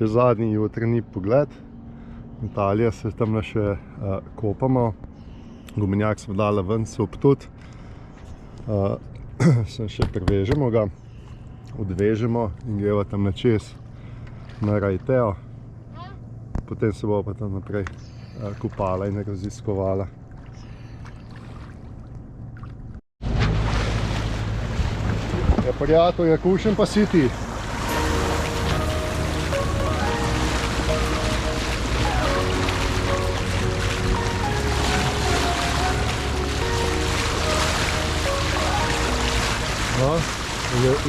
še zadnji jutranji pogled. Natalija se tam še kopamo. Gumenjak smo dali ven, sup tudi. Sem še prevežemo ga, odvežemo in greva tam na čez na Rajteo. Potem se bo pa tam naprej kopala in raziskovala. Ja, prijatelj, kušen pa si ti.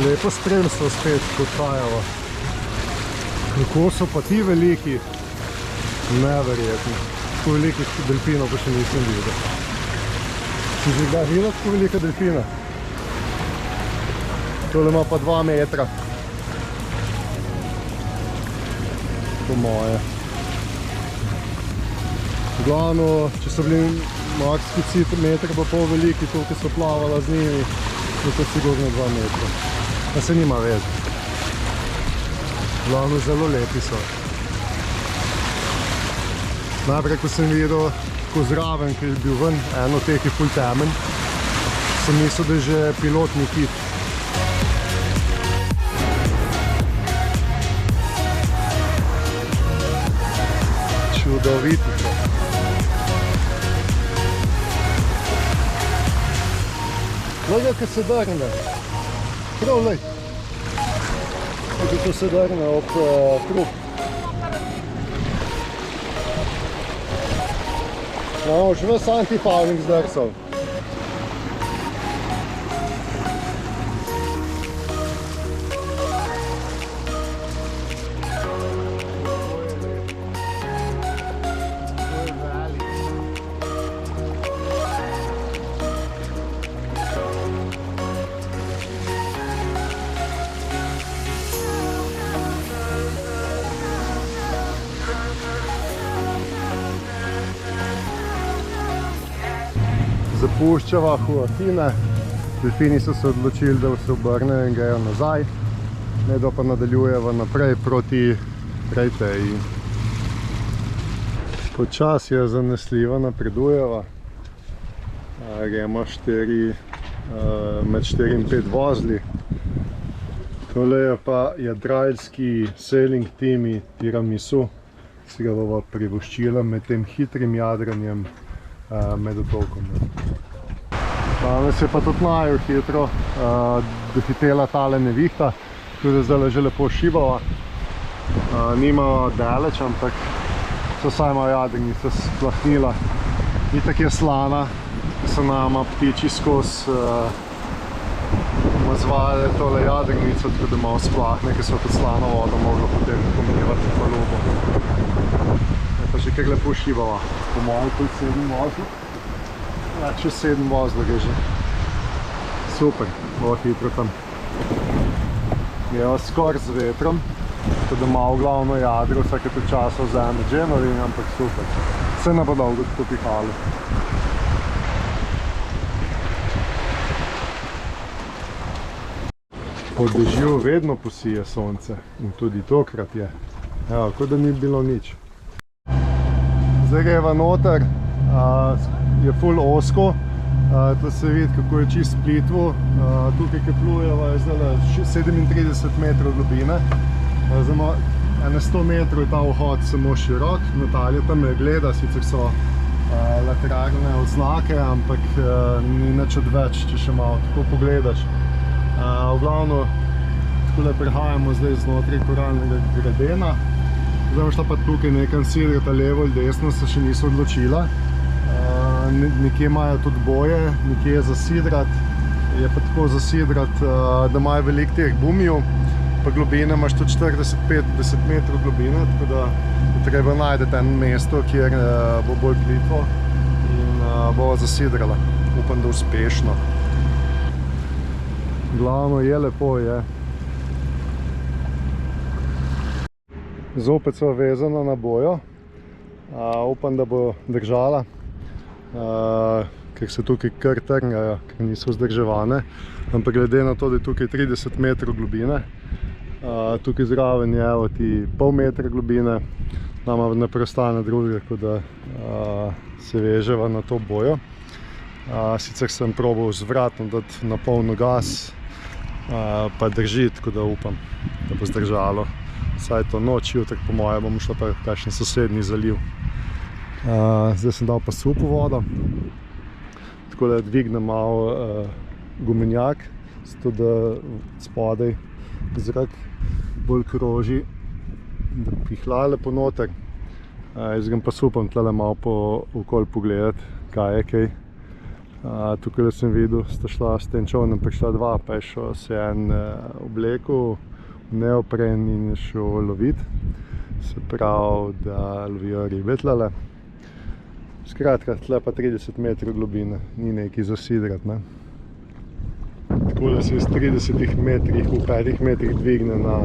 Lepo spremstvo spet podhajamo. Kako so pa ti veliki? Neverjetno. Tako velikih delfinov pa še nisem videl. Si že kdaj videl tako velika delfina? Tole ima pa 2 metra. Po moje. V glavno, če so bili makski metra pa pol veliki, tukaj so plavala z njimi, je to sigurno 2 metra. Pa se nima veze. V glavno zelo lepi so. Najprej, ko sem videl tako zraven, ki je bil ven, eno teh je ful temen, sem mislil, da je že pilotni kit. Čudovito. Gleda, kaj se drne. Prav lej. Kako se drne ob trup. No, už ves antifouling zdrsal. Zapuščava Huacine. Delfini so se odločili, da se obrnejo in grejo nazaj. Nedo pa nadaljujeva naprej proti Rajteji. Počasi je zanesljiva, napredujeva. Gremo med 4 in 5 vozli. Tole je pa jadralski sailing team Tiramisu, ki si ga bova privoščila med tem hitrim jadranjem med otokom. Danes je pa tudi naju hitro dohitela tale nevihta, tudi zdaj že lepo šibava. Nima daleč, ampak so sajma jadrnica splahnila. Itak je slana, so nama ptiči skozi mazvali tole jadrnico, tako da malo splahne, ker so tudi slano vodo moglo potem pomivati palubo. Pa že kar lepo šibava. Po mojem tudi 7 vozlov. Čez 7 vozlov je že. Super, bo hitro tam. Je skoraj z vetrom, tako da malo glavno jadro, vsake to časa vzame džemovi, ampak super. Se ne bo dolgo tako pihalo. Po dežju vedno posije sonce in tudi tokrat je. Evo, kot da ni bilo nič. Zdaj greva noter, je ful osko, to se vidi, kako je čist plitvo. Tukaj, ki plujeva, je zdaj 37 metrov globine. Zdaj 100 metrov je ta vhod samo širok. Natalija tam me gleda, sicer so lateralne oznake, ampak ni nič odveč, če še malo tako pogledaš. V glavno, tukaj prehajamo zdaj znotraj koralnega gradena. Zdaj šla pa tukaj nekam sidrata levo ali desno, se še niso odločila. Nekje imajo tudi boje, nekje je zasidrat. Je pa tako zasidrat, da imajo veliko teh bumijev, pa globine imaš tudi 40-50 metrov globine, tako da je treba najti eno mesto, kjer bo bolj plitvo in bo zasidrala. Upam, da uspešno. Glavno je lepo, je. Zopet so vezana na bojo. Upam, da bo držala, ker se tukaj kar trnjajo, ker niso vzdrževane. Ampak glede na to, da je tukaj 30 metrov globine, Tukaj zraven je evo ti pol metra globine, nama ne preostane druge, kot da se veževa na to bojo. Sicer sem probal z vratom dati na polno gas, pa drži, tako da upam, da bo zdržalo. Vsaj to noč, jutri po moje bomo šli pa v kakšen sosednji zaliv. Zdaj sem dal pa supo vodo, tako da dvignem malo gumenjak, zato da spodaj zrak bolj kroži, da pihlja lepo noter. Jaz grem pa supam tlele malo okoli pogledati, kaj je kaj. Tukaj da sem videl, sta šla s tem čovnom, prišla dva, pa je šel se en oblekel, neopren in je šel lovit. Se pravi, da lovijo ribe tlele. Skratka, tle pa 30 metrov globine, ni nekaj zasidrat, ne. Tako da se iz 30 metrih v 5 metrih dvigne na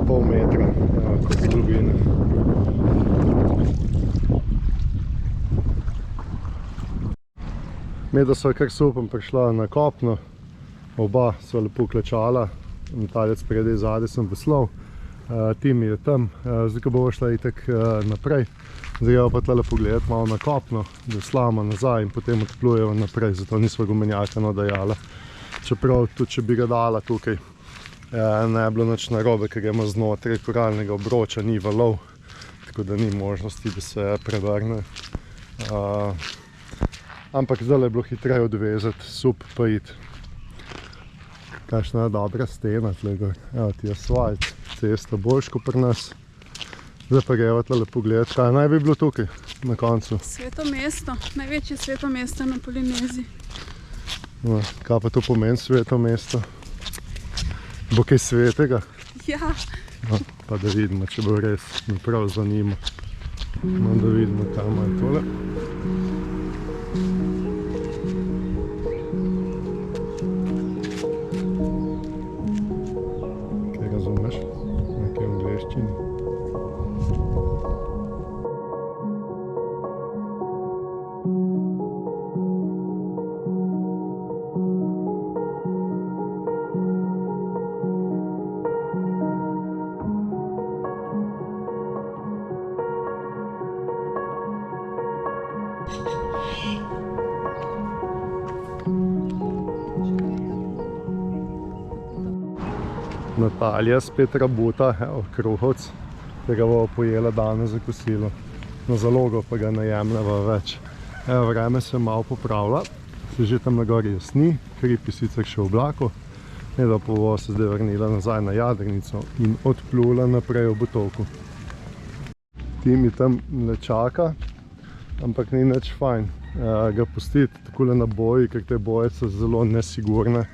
pol metra kot globine. Medla sva kar supom prišla na kopno, oba so lepo klečala, metalec spredaj zadaj sem veslal, Timi je tam, zdaj ko bova šla itak naprej, zdaj pa tlele pogledati malo na kopno, veslama nazaj in potem odplujeva naprej, zato nisva gumenjaka dajala. Čeprav tudi če bi ga dala tukaj, ne bi bilo nič narobe, ker gremo znotraj koralnega obroča, ni valov, tako da ni možnosti, da se prevrne. Ampak zdaj je bilo hitreje odvezati, sup pa iti. Kakšna dobra stena tle gor, evo ti asfalt, cesta boljš kot pri nas. Zdaj pa greva tle pogledati, kaj naj bi bilo tukaj na koncu. Sveto mesto, največje sveto mesto na Polineziji. No, kaj pa to pomeni sveto mesto? Bo kaj svetega? Ja. No, pa da vidimo, če bo res, me prav zanima. No, da vidimo, kaj ima tole. Kaj razumeš? Nekaj v angleščini. Natalija spet rabuta, evo kruhovc, ki ga bo pojela danes za kosilo. Na zalogo pa ga ne jemljeva več. Evo, vreme se malo popravlja, se že tam na gori jasni, hrib je sicer še v oblaku. Medla pa bo se zdaj vrnila nazaj na jadrnico in odplula naprej v Botoku. Timi tam ne čaka, ampak ni nič fajn ga pustiti takole na boji, ker te boje so zelo nesigurne.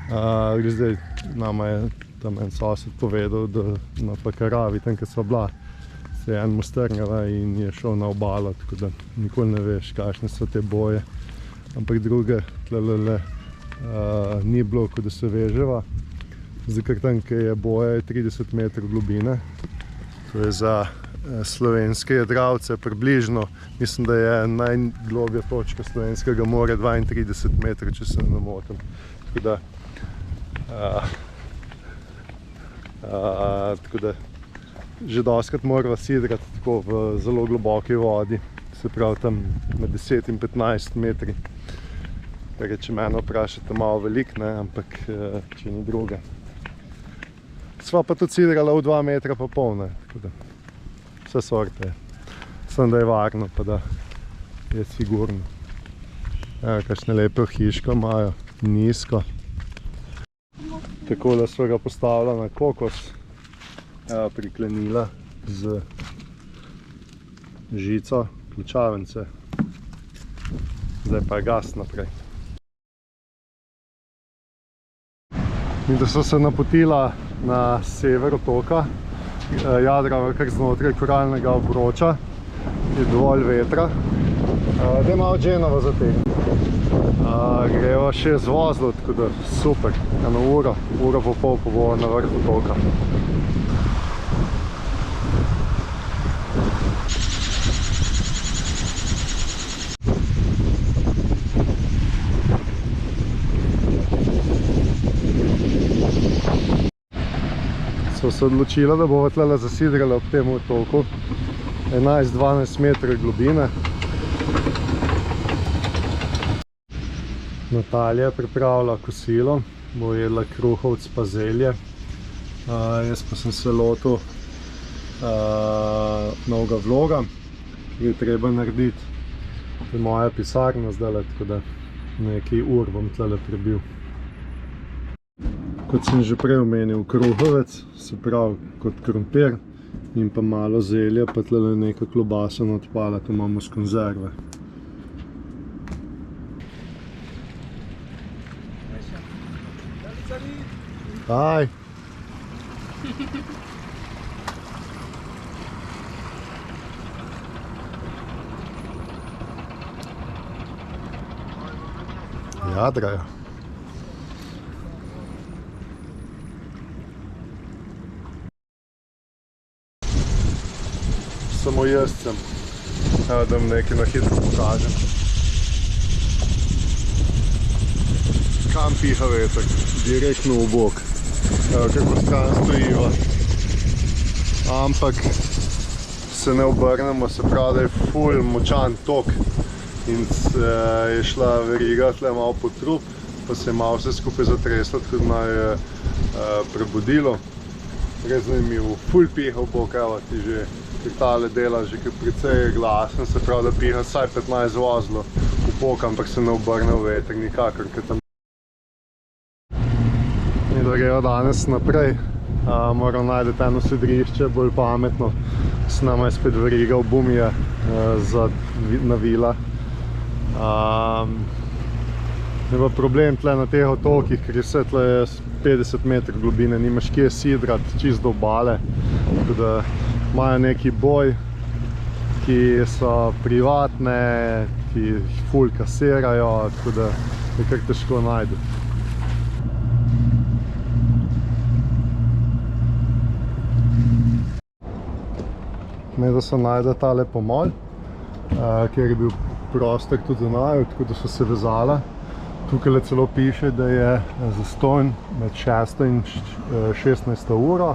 Zdaj nama je tam en sosed povedal, da na Pakaravi, tam kjer sva bila, se je en strnila in je šel na obalo, tako da nikoli ne veš, kakšne so te boje. Ampak druge tlelele ni bilo, kot da se veževa. Zdaj, ker tam, kjer je boja, je 30 metrov globine. To je za slovenske jadralce približno, mislim, da je najglobja točka slovenskega morja 32 metrov, če se ne motim. Tako da že dostikrat morava sidrati tako v zelo globoki vodi, se pravi tam med 10 in 15 metri. Kar je, če mene vprašate, malo velik, ne, ampak če ni druga. Sva pa tudi sidrala v 2 metra pa pol, ne, tako da vse sorte je. Samo da je varno, pa da je sigurno. Evo, kakšne lepe hiške imajo, nizko. Tako da sva ga postavila na kokos, priklenila z žico, ključavnice. Zdaj pa je gas naprej. In da so se napotila na sever otoka, jadrava kar znotraj koralnega obroča, je dovolj vetra. Da je malo dženova za tega. Greva še z vozlo, tako da super, eno uro pa pol pa bo na vrhu otoka. so se odločila, da bomo tle zasidrali ob tem otoku. 11-12 metrov globine. Natalija pripravila kosilo, bo jedla kruhovc pa zelje. Jaz pa sem se lotil novega vloga, ki je treba narediti. To je moja pisarna zdaj, tako da nekaj ur bom tle prebil. Kot sem že prej omenil, kruhovec, se pravi kot krompir, in pa malo zelja, pa tle neka klobasa odpala, to imamo z konzerve. Hi! Jadrajo. Samo jaz sem, da vam nekaj na hitro pokažem. Kam piha veter, direktno v bok, kako stran stojiva. Ampak se ne obrnemo, se pravi, da je ful močan tok in je šla veriga tle malo po trup, pa se je malo vse skupaj zatreslo, tako da naj je prebudilo. Res zanimivo, ful piha v bok, evo ti že. Tale dela že precej glasen, se pravi, da piha vsaj 15 vozlov v bok, ampak se ne obrne v veter nikakor. In da grejo danes naprej, moram najti eno sedrišče, bolj pametno. S nama je spet veriga obumija za navila. Je pa problem tle na teh otokih, ker je vse tle 50 metrov globine, nimaš kje sidrati, čist do obale. Tako da imajo neki boj, ki so privatne, ki jih ful kasirajo, tako da je kar težko najti. Ne, da so najde tale pomol, kjer je bil prostor tudi za naju, tako da so se vezala. Tukaj celo piše, da je zastonj med 6. in 16. uro.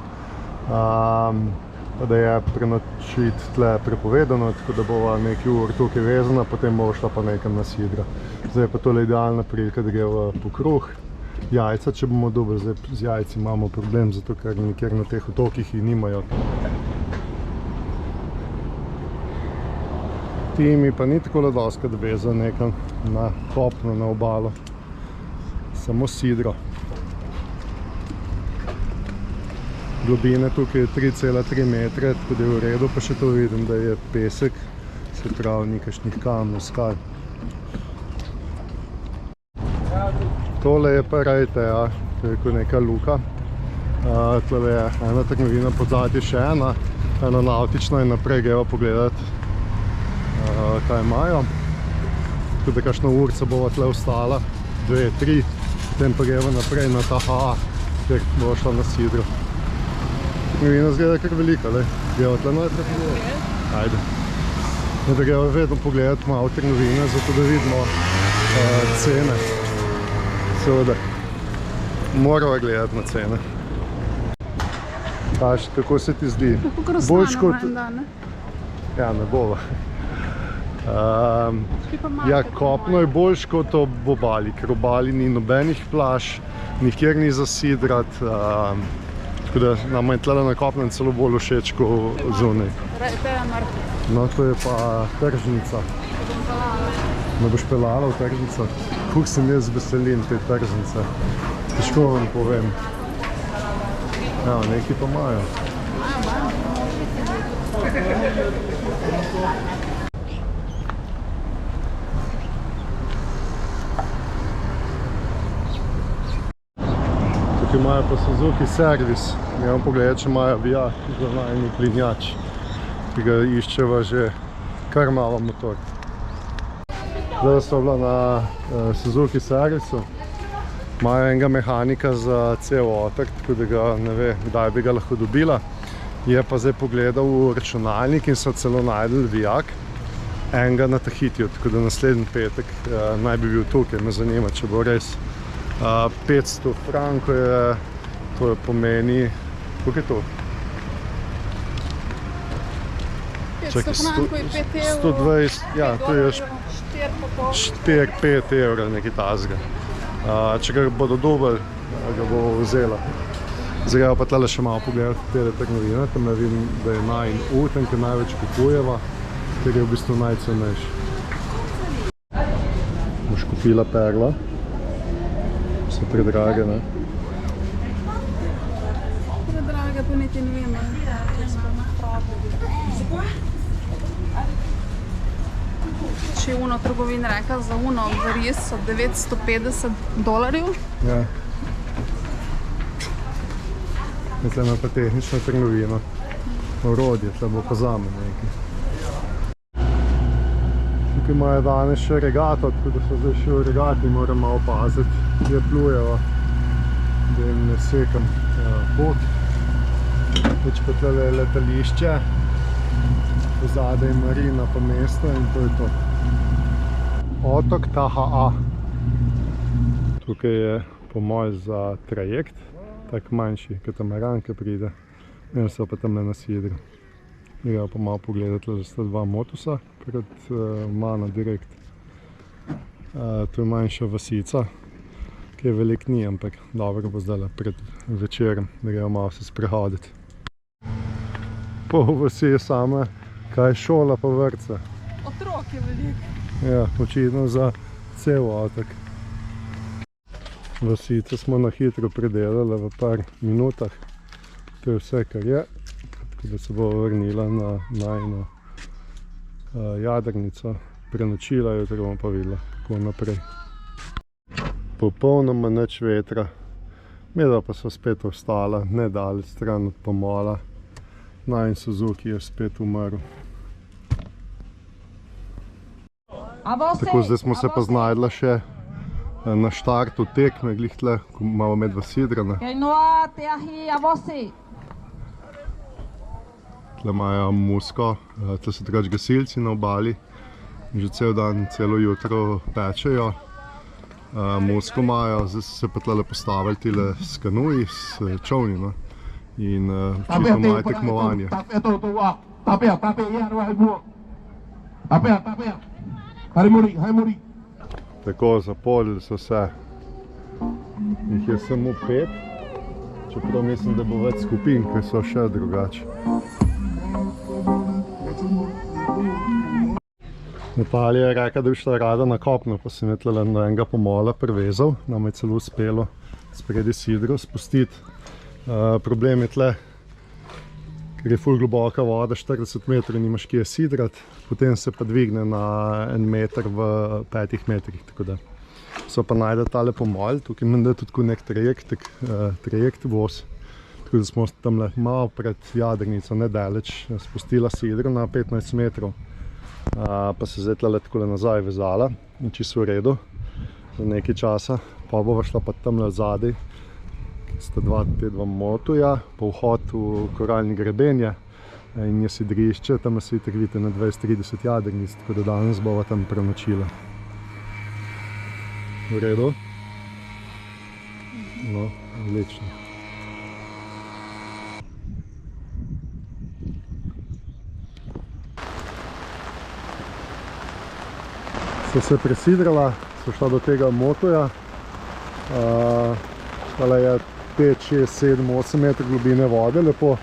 Pa da je prenočiti tle prepovedano, tako da bova nekaj ur tukaj vezana, potem bova šla pa nekam na sidro. Zdaj je pa tole idealna prilika, da greva po kruh. Jajca, če bomo dobili, zdaj z jajci imamo problem, zato ker nikjer na teh otokih jih nimajo. Timi pa ni takole doskrat vezan nekam na kopno, na obalo. Samo sidro. Globine tukaj je 3,3 metre, tako da je v redu, pa še to vidim, da je pesek, se pravi nikašnih kamnov, skal. Tole je pa rejte, to je neka luka. Tole je ena trgovina, podzadje še ena navtična in naprej greva pogledati, kaj imajo. Tako da kakšna urca bova tle ostala, 2-3, potem pa greva naprej na ta kjer bova šla na sidro. Trgovina zgleda kar velika, greva tle najprej pogledati. Ajde. Da greva vedno pogledati malo trgovine, zato da vidimo cene. Seveda, morava gledati na cene. Paš, kako se ti zdi? Tako krasno en dan, ne? Ja, ne bova. Ja, kopno je boljš kot ob obali, ker obali ni nobenih plaž, nikjer ni za sidrat. Tako da nama je tle na kopnem celo bolj všeč kot zunaj. No, to je pa tržnica. Me boš pelala v tržnico? Kuh sem jaz veselin te tržnice. Težko vam povem. Ja, neki pa imajo. Tukaj imajo pa Suzuki servis. Gremo pogledati, če imajo vijak za najni plinjač, ki ga iščeva že kar malo motor. Zdaj so bila na Suzuki servisu. Imajo enega mehanika za cel otok, tako da ga ne ve, kdaj bi ga lahko dobila. Je pa zdaj pogledal v računalnik in so celo najdeli vijak. Enega na Tahitiju, tako da naslednji petek naj bi bil tukaj. Me zanima, če bo res 500 frankov je, to pomeni Koliko je to? 500 frankov je 5 evrov. 120, ja, to je 4,5. 4-5 evrov, nekaj tasga. Če ga bodo dobili, ga bo vzela. Zdaj pa tle še malo pogledati te trgovine, tam vidim, da je najin uten, ker največ kupujeva, ker je v bistvu najcenejši. Boš kupila perla, so predrage, ne? Predrage pa niti ne vem. Če je uno trgovin reka za uno res so $950. Ja. Tle ima pa tehnična trgovina. Orodje, tle bo pa zame nekaj. Tukaj imajo danes še regato, tako da so zdaj še v regati, moram malo paziti, kje plujeva, da jim ne sekam pot. Več pa tle je letališče, pozadaj je marina pa mesto in to je to. Otok Taha. Tukaj je pomol za trajekt, tak manjši, katamaran, ki pride. In so pa tamle na sidru. Gremo pa malo pogledati, da sta dva motusa pred mano direkt. Tu je manjša vasica, ki je veliko ni, ampak dobro bo zdaj pred večerom, da gremo malo se sprehoditi. Pol vasi je sama, kaj je šola pa vrtce. Otrok je veliko. Ja, očitno za cel otok. Vasico smo na hitro predelali v par minutah. To je vse, kar je. Tako da se bo vrnila na najino jadrnico. Prenočila jo, tako bomo pa videla, kako naprej. Popolnoma nič vetra. Medva pa so spet ostala, nedaleč stran od pomola. Najin Suzuki je spet umrl. Tako, zdaj smo se pa znajdla še na štartu tekme, glih tle, ko imamo medva sidrana. Tle imajo musko, tle so drugač gasilci na obali. Že cel dan, celo jutro pečejo. Musko imajo, zdaj so se pa tle postavili tile s kanuji, s čovni, no. In očitno imajo tekmovanje. Tako, zapolili so se. Jih je samo 5, čeprav mislim, da bo več skupin, ki so še drugače. Natalija je rekla, da bi šla rada na kopno, pa sem je tle na enega pomola privezal. Nam je celo uspelo spredi sidro spustiti. Problem je tle, ker je ful globoka voda, 40 metrov nimaš kje sidrati, potem se pa dvigne na 1 meter v 5 metrih, tako da so pa najde tale pomol, tukaj menda tudi nek trajekt voz, tako da smo tamle malo pred jadrnico, nedaleč, spustila sidro na 15 metrov, pa se zdaj tle takole nazaj vezala, čisto v redu, za nekaj časa, pa bova šla pa tamle zadaj, sta dva motuja, pa vhod v koralni grebenje in je sidrišče, tam se vidite na 20-30 jadrnic, tako da danes bova tam prenočila. V redu? No, odlično. So se presidrala, so šla do tega motuja, tale je 5, 6, 7, 8 metrov globine vode lepo,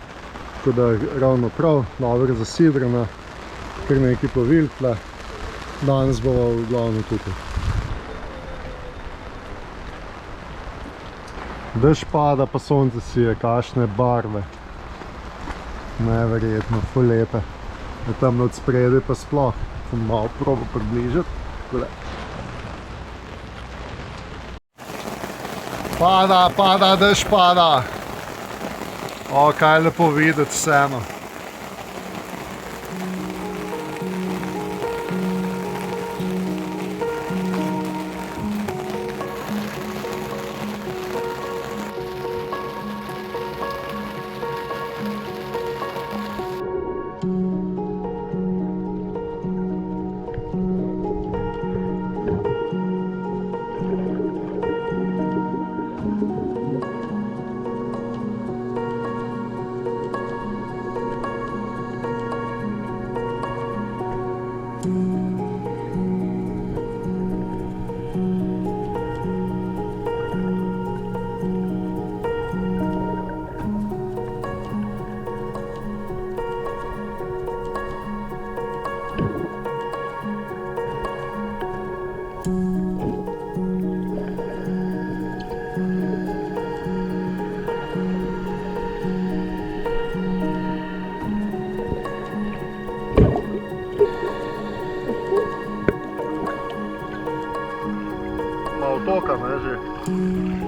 tako da je ravno prav, dobro zasidrana, kar nekaj plovil tle. Danes bova v glavno tukaj. Dež pada, pa sonce sije, kakšne barve. Neverjetno, ful lepe. Je tam od spredaj pa sploh, sem malo probal približati. Pada, dež pada. O, kaj lepo videti vseeno. ne že.